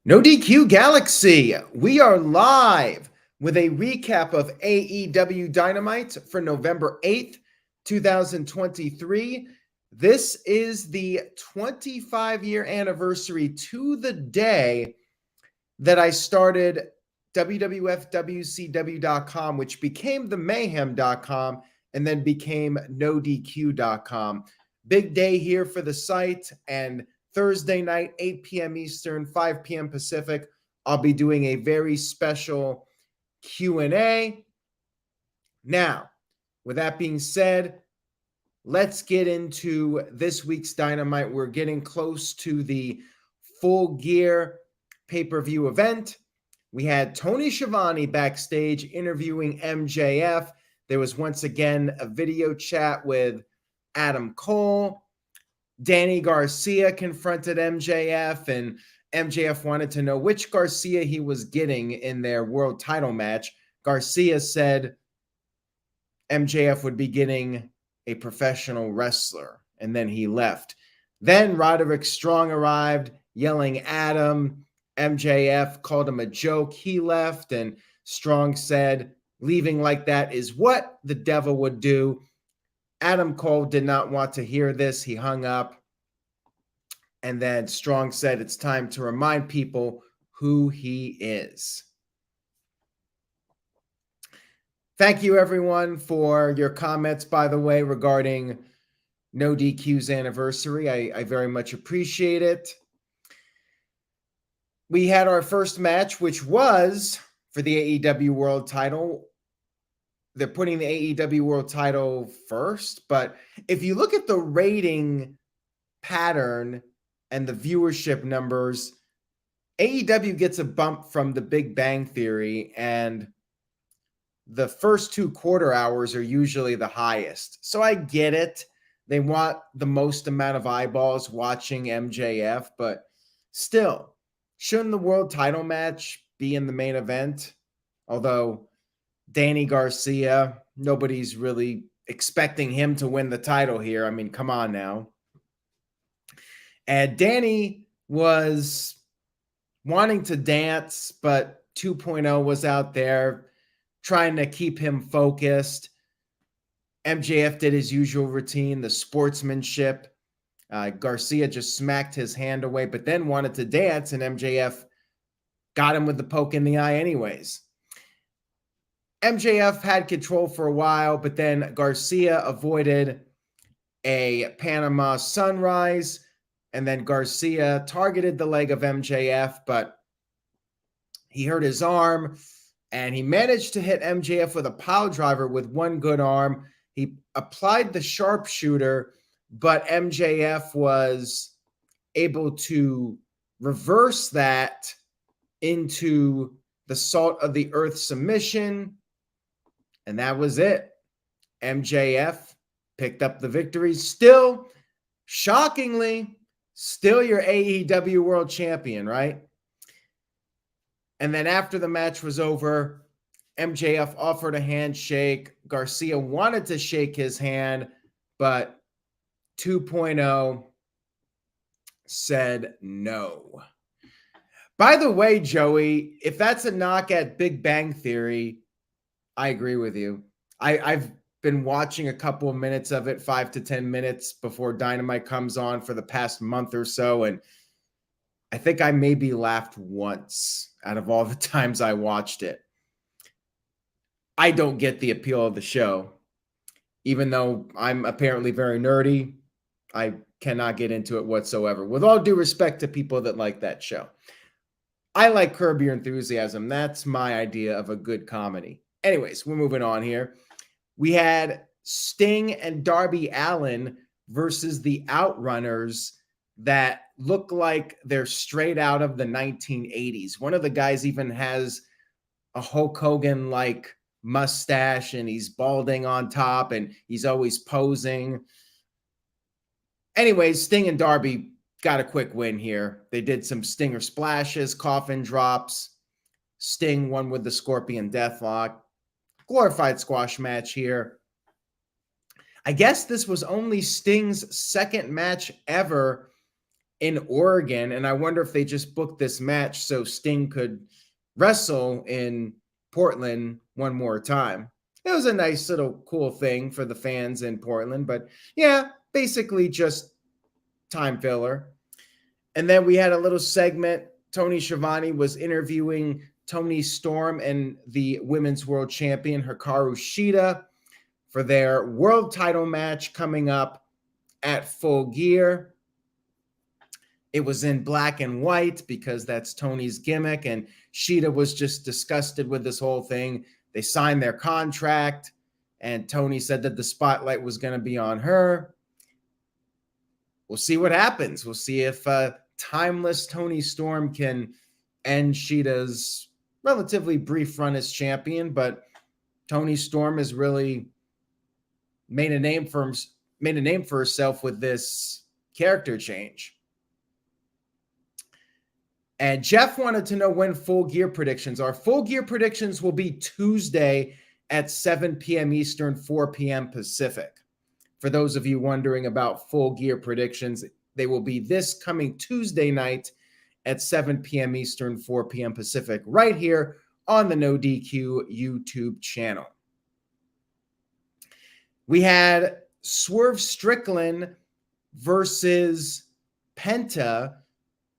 No DQ Galaxy, we are live with a recap of AEW Dynamite for November 8th, 2023. This is the 25-year anniversary to the day that I started WWFWCW.com, which became the Mayhem.com and then became NoDQ.com. Big day here for the site, and Thursday night, 8 p.m. Eastern, 5 p.m. Pacific, I'll be doing a very special Q&A. Now, with that being said, let's get into this week's Dynamite. We're getting close to the Full Gear pay-per-view event. We had Tony Schiavone backstage interviewing MJF. There was once again a video chat with Adam Cole. Danny Garcia confronted MJF, and MJF wanted to know which Garcia he was getting in their world title match. Garcia said MJF would be getting a professional wrestler, and then he left. Then Roderick Strong arrived, yelling at him. MJF called him a joke. He left, and Strong said, leaving like that is what the devil would do. Adam Cole did not want to hear this. He hung up. And then Strong said it's time to remind people who he is. Thank you, everyone, for your comments, by the way, regarding No DQ's anniversary. I very much appreciate it. We had our first match, which was for the AEW World title. They're putting the AEW World title first, but if you look at the rating pattern and the viewership numbers, AEW gets a bump from the Big Bang Theory, and the first 2 quarter hours are usually the highest. So I get it. They want the most amount of eyeballs watching MJF, but still, shouldn't the world title match be in the main event? Although Danny Garcia, nobody's really expecting him to win the title here. I mean, come on now. And Danny was wanting to dance, but 2.0 was out there trying to keep him focused. MJF did his usual routine, the sportsmanship. Garcia just smacked his hand away, but then wanted to dance, and MJF got him with the poke in the eye anyways. MJF had control for a while, but then Garcia avoided a Panama Sunrise, and then Garcia targeted the leg of MJF, but he hurt his arm, and he managed to hit MJF with a pile driver with one good arm. He applied the sharpshooter, but MJF was able to reverse that into the Salt of the Earth submission. And that was it. MJF picked up the victory. Still, shockingly, still your AEW World Champion, right? And then after the match was over, MJF offered a handshake. Garcia wanted to shake his hand, but 2.0 said no. By the way, Joey, if that's a knock at Big Bang Theory, I agree with you. I've been watching a couple of minutes of it, 5 to 10 minutes before Dynamite comes on for the past month or so, and I think I maybe laughed once out of all the times I watched it. I don't get the appeal of the show. Even though I'm apparently very nerdy, I cannot get into it whatsoever. With all due respect to people that like that show. I like Curb Your Enthusiasm. That's my idea of a good comedy. Anyways, we're moving on here. We had Sting and Darby Allin versus the Outrunners that look like they're straight out of the 1980s. One of the guys even has a Hulk Hogan-like mustache, and he's balding on top, and he's always posing. Anyways, Sting and Darby got a quick win here. They did some Stinger splashes, coffin drops. Sting won with the Scorpion Deathlock. Glorified squash match here. I guess this was only Sting's second match ever in Oregon, and I wonder if they just booked this match so Sting could wrestle in Portland one more time. It was a nice little cool thing for the fans in Portland, but yeah, basically just time filler. And then we had a little segment. Tony Schiavone was interviewing Toni Storm and the Women's World Champion Hikaru Shida for their world title match coming up at Full Gear. It was in black and white because that's Tony's gimmick, and Shida was just disgusted with this whole thing. They signed their contract, and Tony said that the spotlight was going to be on her. We'll see what happens. We'll see if timeless Toni Storm can end Shida's relatively brief run as champion, but Toni Storm has really made a name for herself with this character change. And Jeff wanted to know when Full Gear predictions are. Full Gear predictions will be Tuesday at 7 p.m. Eastern, 4 p.m. Pacific. For those of you wondering about Full Gear predictions, they will be this coming Tuesday night at 7 p.m. Eastern, 4 p.m. Pacific, right here on the No DQ YouTube channel. We had Swerve Strickland versus Penta,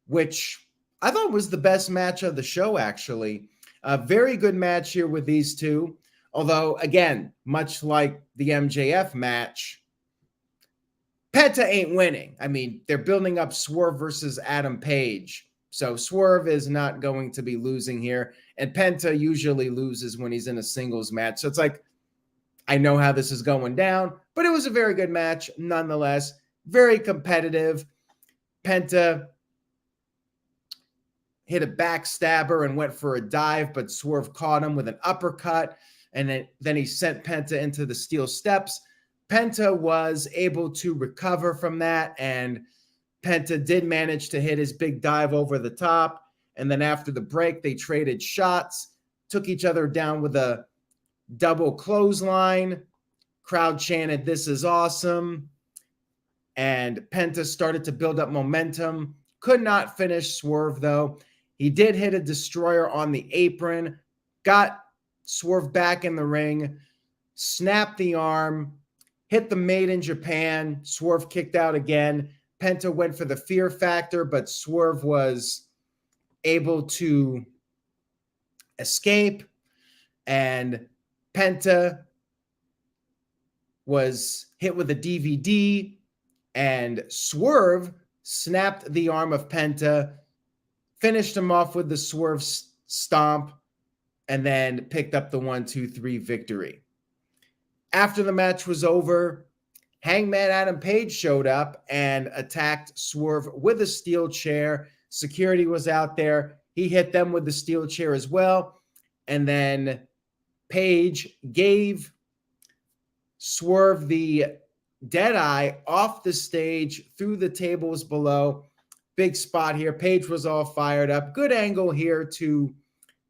which I thought was the best match of the show, actually. A very good match here with these two. Although, again, much like the MJF match, Penta ain't winning. I mean, they're building up Swerve versus Adam Page. So Swerve is not going to be losing here. And Penta usually loses when he's in a singles match. So it's like, I know how this is going down. But it was a very good match nonetheless. Very competitive. Penta hit a backstabber and went for a dive, but Swerve caught him with an uppercut, and then he sent Penta into the steel steps. Penta was able to recover from that, and Penta did manage to hit his big dive over the top, and then after the break, they traded shots, took each other down with a double clothesline. Crowd chanted, "This is awesome," and Penta started to build up momentum. Could not finish Swerve, though. He did hit a destroyer on the apron, got Swerve back in the ring, snapped the arm, hit the Made in Japan. Swerve kicked out again. Penta went for the Fear Factor, but Swerve was able to escape, and Penta was hit with a DVD, and Swerve snapped the arm of Penta, finished him off with the Swerve stomp, and then picked up the 1-2-3 victory. After the match was over, Hangman Adam Page showed up and attacked Swerve with a steel chair. Security was out there. He hit them with the steel chair as well. And then Page gave Swerve the Deadeye off the stage through the tables below. Big spot here. Page was all fired up. Good angle here to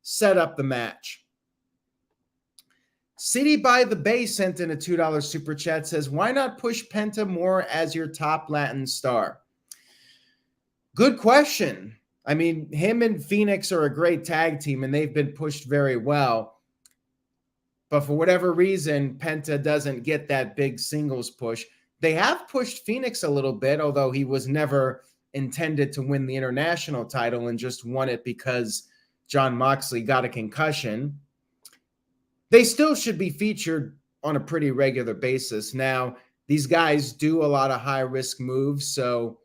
set up the match. City by the Bay sent in a $2 super chat, says, why not push Penta more as your top Latin star? Good question. I mean, him and Phoenix are a great tag team, and they've been pushed very well. But for whatever reason, Penta doesn't get that big singles push. They have pushed Phoenix a little bit, although he was never intended to win the international title and just won it because Jon Moxley got a concussion. They still should be featured on a pretty regular basis. Now, these guys do a lot of high-risk moves, so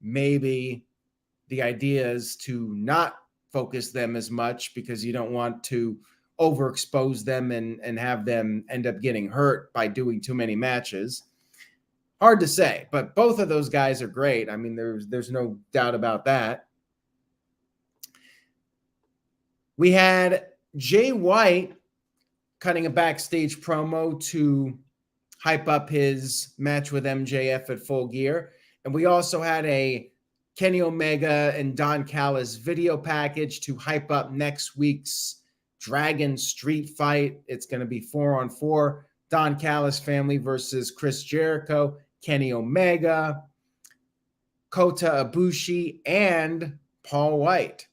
maybe the idea is to not focus them as much because you don't want to overexpose them and have them end up getting hurt by doing too many matches. Hard to say, but both of those guys are great. I mean, there's no doubt about that. We had Jay White cutting a backstage promo to hype up his match with MJF at Full Gear. And we also had a Kenny Omega and Don Callis video package to hype up next week's Dragon Street fight. It's going to be 4-on-4. Don Callis family versus Chris Jericho, Kenny Omega. Kota Ibushi, and Paul White.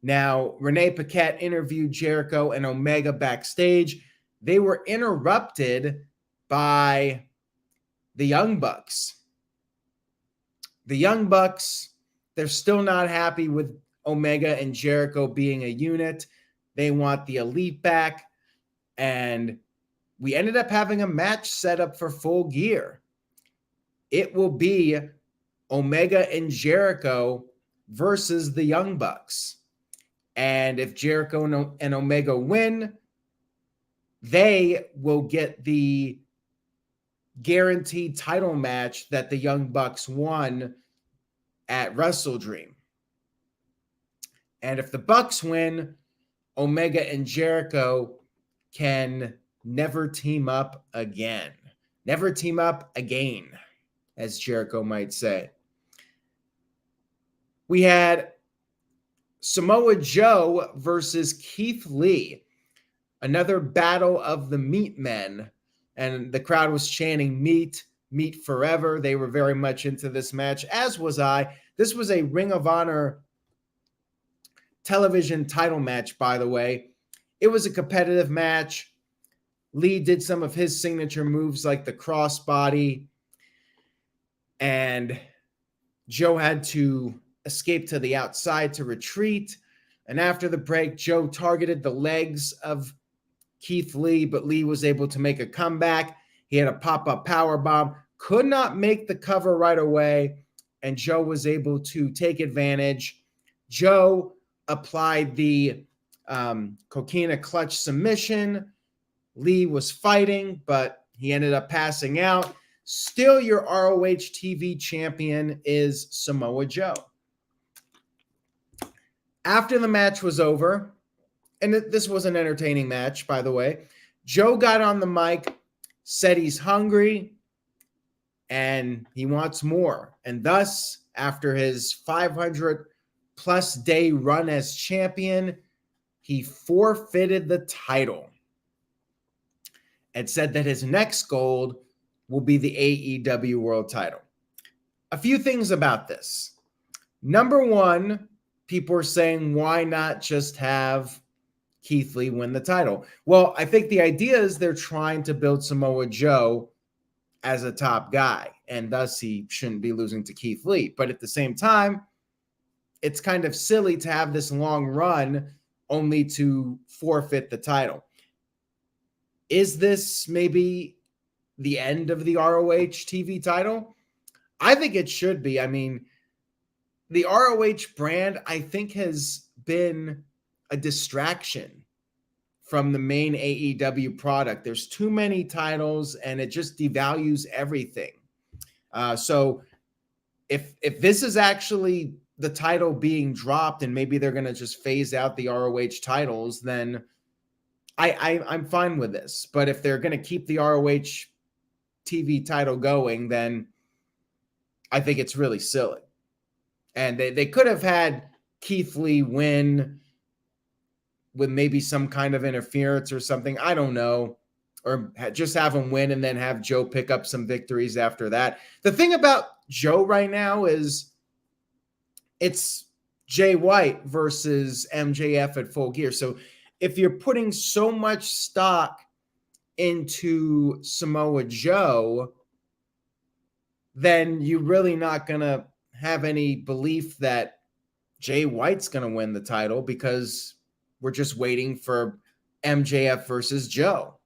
Now, Renee Paquette interviewed Jericho and Omega backstage. They were interrupted by the Young Bucks. The Young Bucks, they're still not happy with Omega and Jericho being a unit. They want the Elite back. And we ended up having a match set up for Full Gear. It will be Omega and Jericho versus the Young Bucks. And if Jericho and Omega win, they will get the guaranteed title match that the Young Bucks won at Wrestle Dream. And if the Bucks win, Omega and Jericho can never team up again. Never team up again, as Jericho might say. We had Samoa Joe versus Keith Lee. Another battle of the meat men. And the crowd was chanting meat, meat forever. They were very much into this match, as was I. This was a Ring of Honor television title match, by the way. It was a competitive match. Lee did some of his signature moves like the crossbody. And Joe had to escape to the outside to retreat. And after the break, Joe targeted the legs of Keith Lee, but Lee was able to make a comeback. He had a pop-up powerbomb, could not make the cover right away, and Joe was able to take advantage. Joe applied the coquina clutch submission. Lee was fighting, but he ended up passing out. Still, your ROH TV champion is Samoa Joe. After the match was over, and this was an entertaining match, by the way, Joe got on the mic, said he's hungry, and he wants more. And thus, after his 500-plus day run as champion, he forfeited the title and said that his next goal will be the AEW World Title. A few things about this. Number one, people are saying, why not just have Keith Lee win the title? Well, I think the idea is they're trying to build Samoa Joe as a top guy, and thus he shouldn't be losing to Keith Lee. But at the same time, it's kind of silly to have this long run only to forfeit the title. Is this maybe the end of the ROH TV title? I think it should be. I mean, the ROH brand, I think, has been a distraction from the main AEW product. There's too many titles, and it just devalues everything. So if this is actually the title being dropped, and maybe they're going to just phase out the ROH titles, then I'm fine with this. But if they're going to keep the ROH TV title going, then I think it's really silly. And they could have had Keith Lee win with maybe some kind of interference or something. I don't know. Or just have him win and then have Joe pick up some victories after that. The thing about Joe right now is it's Jay White versus MJF at Full Gear. So if you're putting so much stock into Samoa Joe, then you're really not going to have any belief that Jay White's going to win the title, because we're just waiting for MJF versus Joe.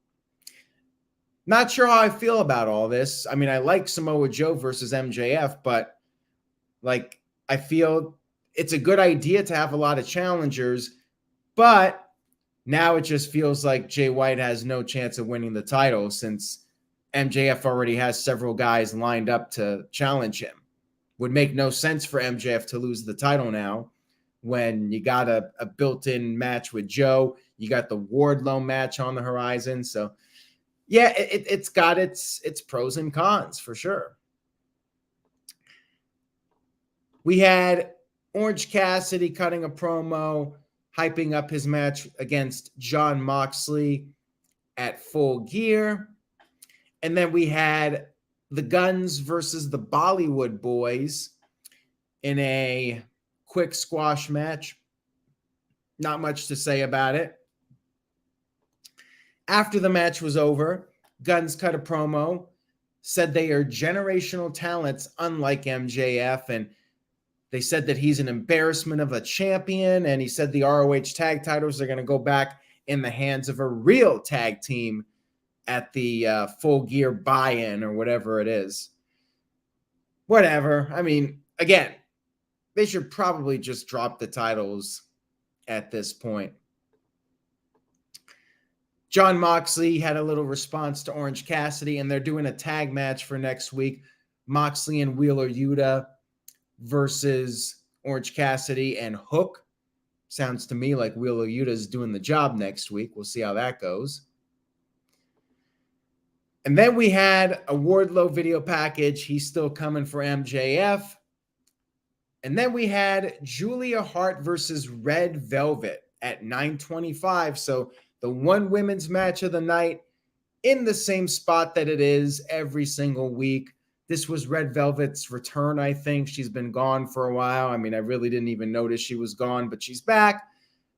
Not sure how I feel about all this. I mean, I like Samoa Joe versus MJF, but like, I feel it's a good idea to have a lot of challengers, but now it just feels like Jay White has no chance of winning the title since MJF already has several guys lined up to challenge him. Would make no sense for MJF to lose the title now when you got a built-in match with Joe. You got the Wardlow match on the horizon. So, yeah, it's got its pros and cons for sure. We had Orange Cassidy cutting a promo, hyping up his match against Jon Moxley at Full Gear. And then we had the Guns versus the Bollywood Boys. in a quick squash match. Not much to say about it. After the match was over, Guns cut a promo, said they are generational talents unlike MJF, and they said that he's an embarrassment of a champion, and he said the ROH tag titles are going to go back in the hands of a real tag team at the Full Gear buy-in or whatever it is. Whatever. I mean, again, they should probably just drop the titles at this point. Jon Moxley had a little response to Orange Cassidy, and they're doing a tag match for next week. Moxley and Wheeler Yuta versus Orange Cassidy and Hook. Sounds to me like Wheeler Yuta's doing the job next week. We'll see how that goes. And then we had a Wardlow video package. He's still coming for MJF. And then we had Julia Hart versus Red Velvet at 9:25. So the one women's match of the night in the same spot that it is every single week. This was Red Velvet's return, I think. She's been gone for a while. I mean, I really didn't even notice she was gone, but she's back.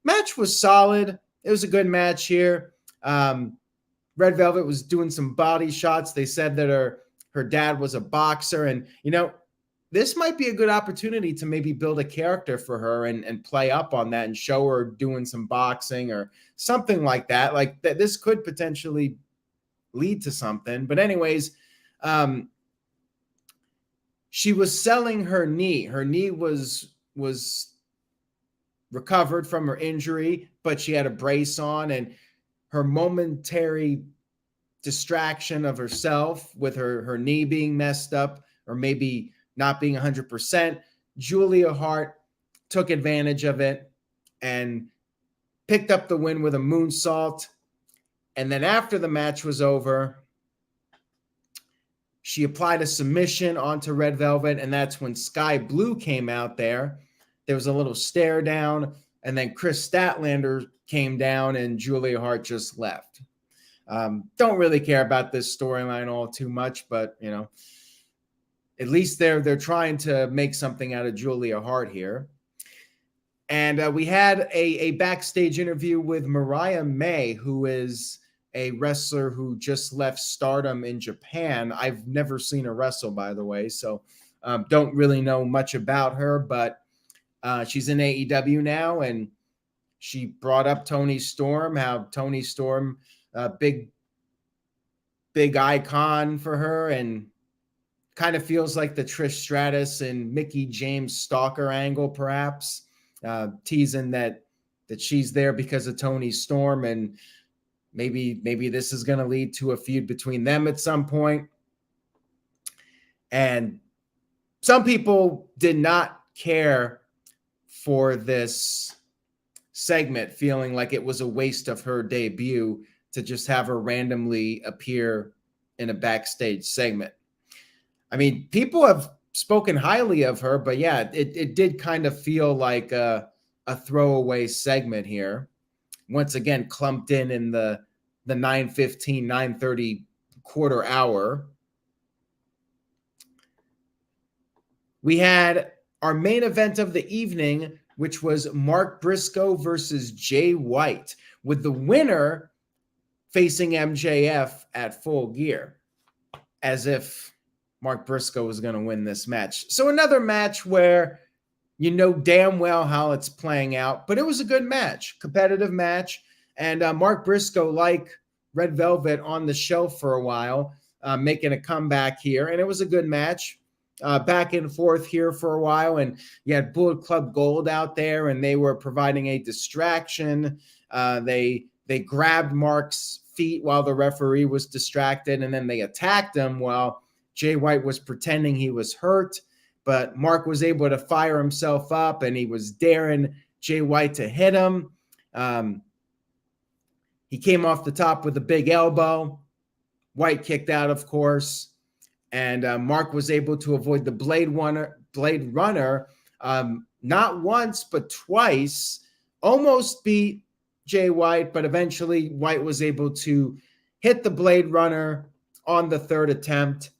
Match was solid. It was a good match here. Red Velvet was doing some body shots. They said that her dad was a boxer. And, you know, this might be a good opportunity to maybe build a character for her and play up on that and show her doing some boxing or something like that. Like that, this could potentially lead to something. But anyways, she was selling her knee. Her knee was recovered from her injury, but she had a brace on, and her momentary distraction of herself with her knee being messed up or maybe not being 100%, Julia Hart took advantage of it and picked up the win with a moonsault. And then after the match was over, she applied a submission onto Red Velvet, and that's when Sky Blue came out there. There was a little stare down, and then Chris Statlander came down, and Julia Hart just left. Don't really care about this storyline all too much, but, you know, at least they're trying to make something out of Julia Hart here. And we had a backstage interview with Mariah May, who is a wrestler who just left Stardom in Japan. I've never seen her wrestle, by the way, so don't really know much about her, but she's in AEW now, and she brought up Toni Storm, how Toni Storm, big icon for her, and kind of feels like the Trish Stratus and Mickie James stalker angle, perhaps, teasing that she's there because of Toni Storm, and maybe this is going to lead to a feud between them at some point. And some people did not care for this segment, feeling like it was a waste of her debut to just have her randomly appear in a backstage segment. I mean, people have spoken highly of her, but yeah, it did kind of feel like a throwaway segment here. Once again, clumped in the 9:15, 9:30 quarter hour. We had our main event of the evening, which was Mark Briscoe versus Jay White, with the winner facing MJF at Full Gear, as if Mark Briscoe was going to win this match. So another match where you know damn well how it's playing out, but it was a good match, competitive match. And Mark Briscoe, like Red Velvet, on the show for a while, making a comeback here. And it was a good match, back and forth here for a while. And you had Bullet Club Gold out there, and they were providing a distraction. They grabbed Mark's feet while the referee was distracted, and then they attacked him while Jay White was pretending he was hurt. But Mark was able to fire himself up, and he was daring Jay White to hit him. He came off the top with a big elbow. White kicked out, of course. And Mark was able to avoid the Blade Runner not once, but twice. Almost beat Jay White, but eventually White was able to hit the Blade Runner on the third attempt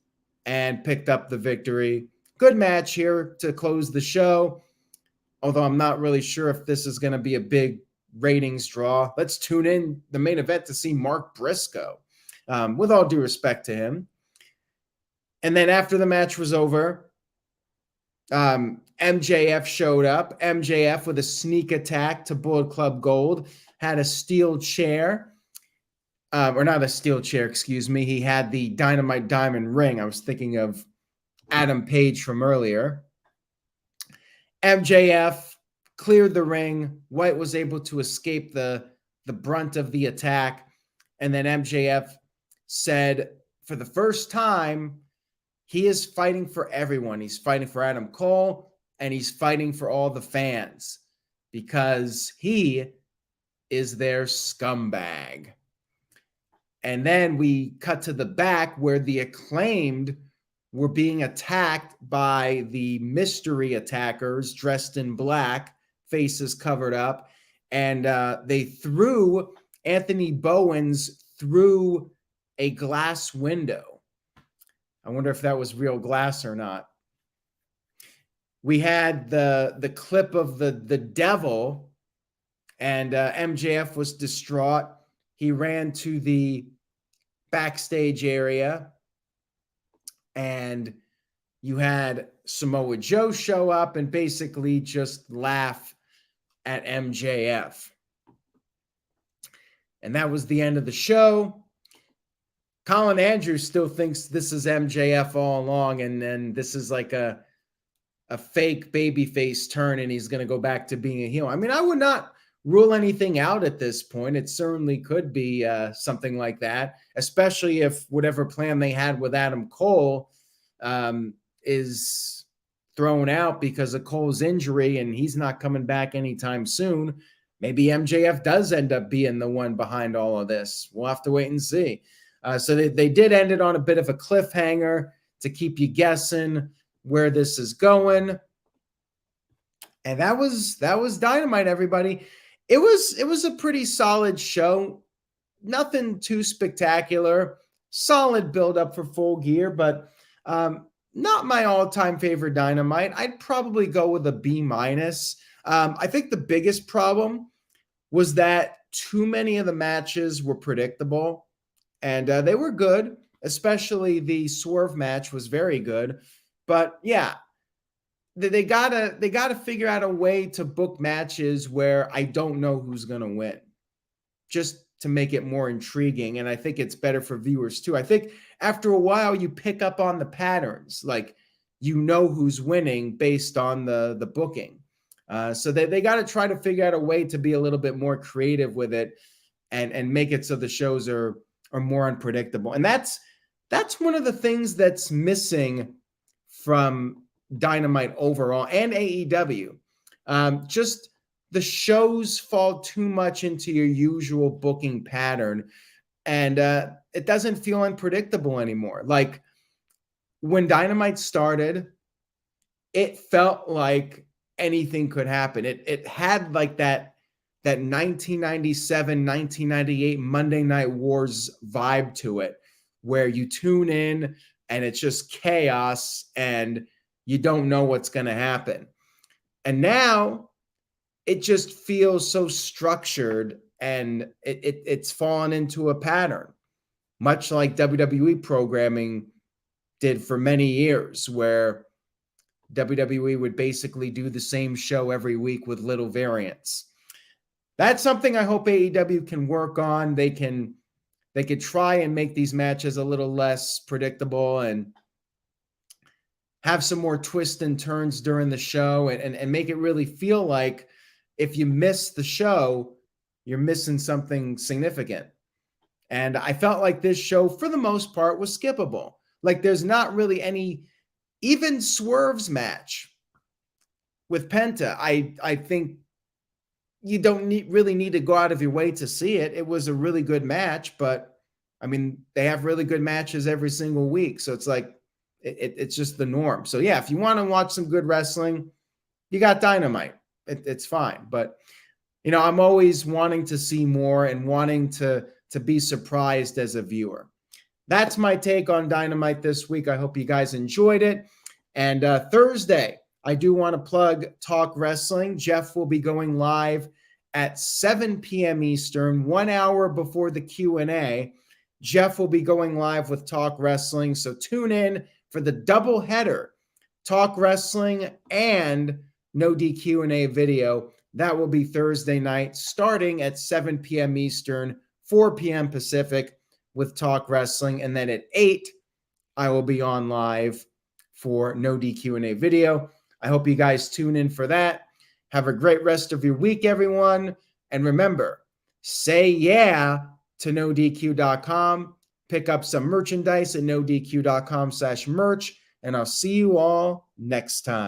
and picked up the victory. good match here to close the show, although I'm not really sure if this is going to be a big ratings draw. Let's tune in the main event to see Mark Briscoe, with all due respect to him. And then after the match was over, MJF showed up. MJF with a sneak attack to Bullet Club Gold, had a steel chair, or not a steel chair, excuse me. He had the Dynamite Diamond ring. I was thinking of Adam Page from earlier. MJF cleared the ring. White was able to escape the brunt of the attack. And then MJF said, for the first time, he is fighting for everyone. He's fighting for Adam Cole, and he's fighting for all the fans because he is their scumbag. And then we cut to the back where the Acclaimed were being attacked by the mystery attackers dressed in black, faces covered up, and they threw Anthony Bowens through a glass window. I wonder if that was real glass or not. We had the clip of the devil, and MJF was distraught. He ran to the backstage area, and you had Samoa Joe show up and basically just laugh at MJF. And that was the end of the show. Colin Andrews still thinks this is MJF all along, and then this is like a fake babyface turn, and he's going to go back to being a heel. I mean, I would not rule anything out at this point. It certainly could be something like that, especially if whatever plan they had with Adam Cole is thrown out because of Cole's injury and he's not coming back anytime soon. Maybe MJF does end up being the one behind all of this. We'll have to wait and see. So they did end it on a bit of a cliffhanger to keep you guessing where this is going. And that was Dynamite, everybody. It was a pretty solid show. Nothing too spectacular. Solid build up for Full Gear, but not my all-time favorite Dynamite. I'd probably go with a B-. I think the biggest problem was that too many of the matches were predictable, and they were good, especially the Swerve match was very good. But yeah, they gotta figure out a way to book matches where I don't know who's gonna win, just to make it more intriguing. And I think it's better for viewers too. I think after a while you pick up on the patterns, like you know who's winning based on the booking. So they got to try to figure out a way to be a little bit more creative with it and make it so the shows are more unpredictable. And that's one of the things that's missing from Dynamite overall and AEW. Just the shows fall too much into your usual booking pattern, and it doesn't feel unpredictable anymore. Like when Dynamite started, it felt like anything could happen. It had like that 1997, 1998 Monday Night Wars vibe to it, where you tune in and it's just chaos and you don't know what's going to happen. And now it just feels so structured, and it's fallen into a pattern, much like WWE programming did for many years, where WWE would basically do the same show every week with little variants. That's something I hope AEW can work on. They could try and make these matches a little less predictable and have some more twists and turns during the show, and make it really feel like if you miss the show, you're missing something significant. And I felt like this show, for the most part, was skippable. Like there's not really any, even Swerve's match with Penta, I think you don't really need to go out of your way to see it. It was a really good match, but I mean, they have really good matches every single week. So it's like, it's just the norm. So yeah, if you want to watch some good wrestling, you got Dynamite. It's fine. But, you know, I'm always wanting to see more and wanting to be surprised as a viewer. That's my take on Dynamite this week. I hope you guys enjoyed it. And Thursday, I do want to plug Talk Wrestling. Jeff will be going live at 7 p.m. Eastern, 1 hour before the Q&A. Jeff will be going live with Talk Wrestling, so tune in for the double header, Talk Wrestling and No DQ&A video. That will be Thursday night, starting at 7 p.m. Eastern, 4 p.m. Pacific with Talk Wrestling. And then at 8, I will be on live for No DQ&A video. I hope you guys tune in for that. Have a great rest of your week, everyone. And remember, say yeah to NoDQ.com. Pick up some merchandise at NoDQ.com/merch. And I'll see you all next time.